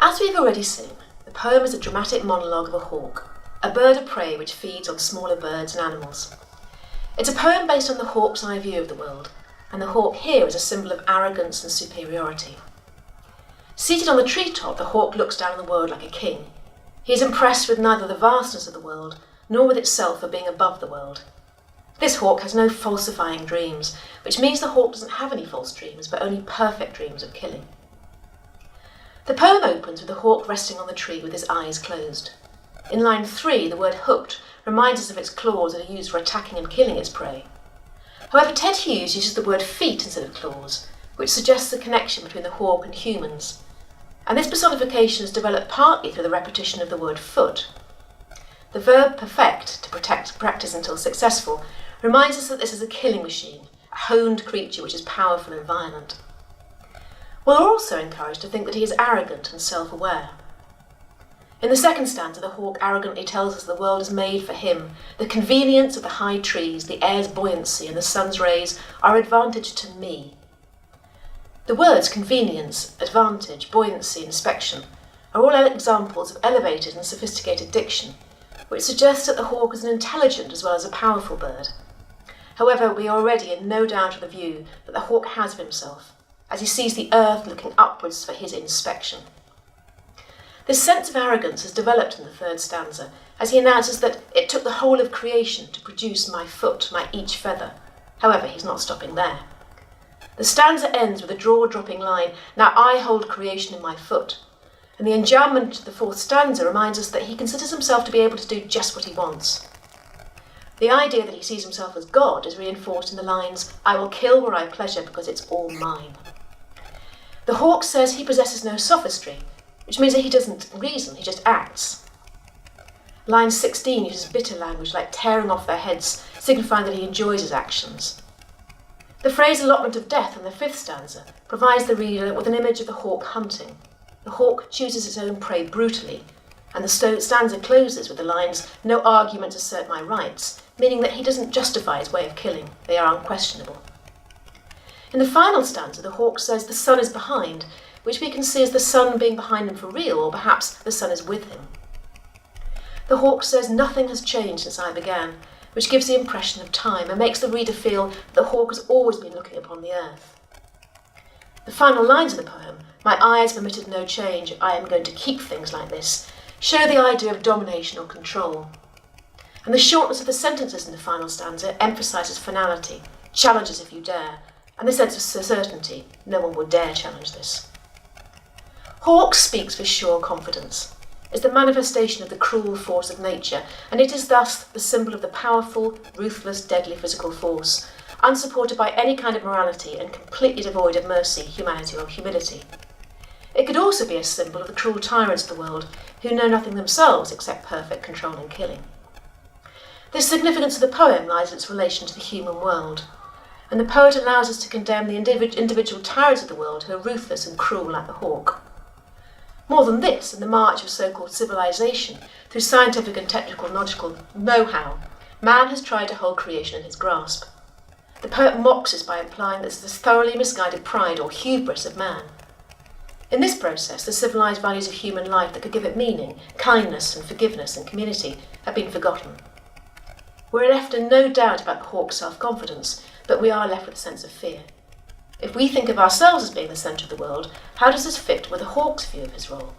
As we've already seen, the poem is a dramatic monologue of a hawk, a bird of prey which feeds on smaller birds and animals. It's a poem based on the hawk's eye view of the world, and the hawk here is a symbol of arrogance and superiority. Seated on the treetop, the hawk looks down on the world like a king. He is impressed with neither the vastness of the world, nor with itself for being above the world. This hawk has no falsifying dreams, which means the hawk doesn't have any false dreams, but only perfect dreams of killing. The poem opens with the hawk resting on the tree with his eyes closed. In line 3, the word hooked reminds us of its claws that are used for attacking and killing its prey. However, Ted Hughes uses the word feet instead of claws, which suggests the connection between the hawk and humans. And this personification is developed partly through the repetition of the word foot. The verb perfect, to practice until successful, reminds us that this is a killing machine, a honed creature which is powerful and violent. We're also encouraged to think that he is arrogant and self-aware. In the second stanza, the hawk arrogantly tells us the world is made for him. The convenience of the high trees, the air's buoyancy, and the sun's rays are advantage to me. The words convenience, advantage, buoyancy, inspection are all examples of elevated and sophisticated diction, which suggests that the hawk is an intelligent as well as a powerful bird. However, we are already in no doubt of the view that the hawk has of himself, as he sees the earth looking upwards for his inspection. This sense of arrogance is developed in the third stanza, as he announces that it took the whole of creation to produce my foot, my each feather. However, he's not stopping there. The stanza ends with a jaw-dropping line, now I hold creation in my foot. And the enjambment of the fourth stanza reminds us that he considers himself to be able to do just what he wants. The idea that he sees himself as God is reinforced in the lines, I will kill where I pleasure because it's all mine. The hawk says he possesses no sophistry, which means that he doesn't reason, he just acts. Line 16 uses bitter language like tearing off their heads, signifying that he enjoys his actions. The phrase allotment of death in the fifth stanza provides the reader with an image of the hawk hunting. The hawk chooses its own prey brutally, and the stanza closes with the lines, no arguments assert my rights, meaning that he doesn't justify his way of killing, they are unquestionable. In the final stanza, the hawk says the sun is behind, which we can see as the sun being behind him for real, or perhaps the sun is with him. The hawk says nothing has changed since I began, which gives the impression of time and makes the reader feel that the hawk has always been looking upon the earth. The final lines of the poem, my eyes permitted no change, I am going to keep things like this, show the idea of domination or control. And the shortness of the sentences in the final stanza emphasises finality, challenges if you dare, and the sense of certainty, no one would dare challenge this. Hawk speaks with sure confidence. It's the manifestation of the cruel force of nature, and it is thus the symbol of the powerful, ruthless, deadly physical force, unsupported by any kind of morality and completely devoid of mercy, humanity, or humility. It could also be a symbol of the cruel tyrants of the world, who know nothing themselves except perfect control and killing. The significance of the poem lies in its relation to the human world, and the poet allows us to condemn the individual tyrants of the world who are ruthless and cruel like the hawk. More than this, in the march of so-called civilization, through scientific and technological know-how, man has tried to hold creation in his grasp. The poet mocks this by implying that this is the thoroughly misguided pride or hubris of man. In this process, the civilized values of human life that could give it meaning, kindness and forgiveness and community, have been forgotten. We're left in no doubt about the hawk's self-confidence, but we are left with a sense of fear. If we think of ourselves as being the centre of the world, how does this fit with the hawk's view of his role?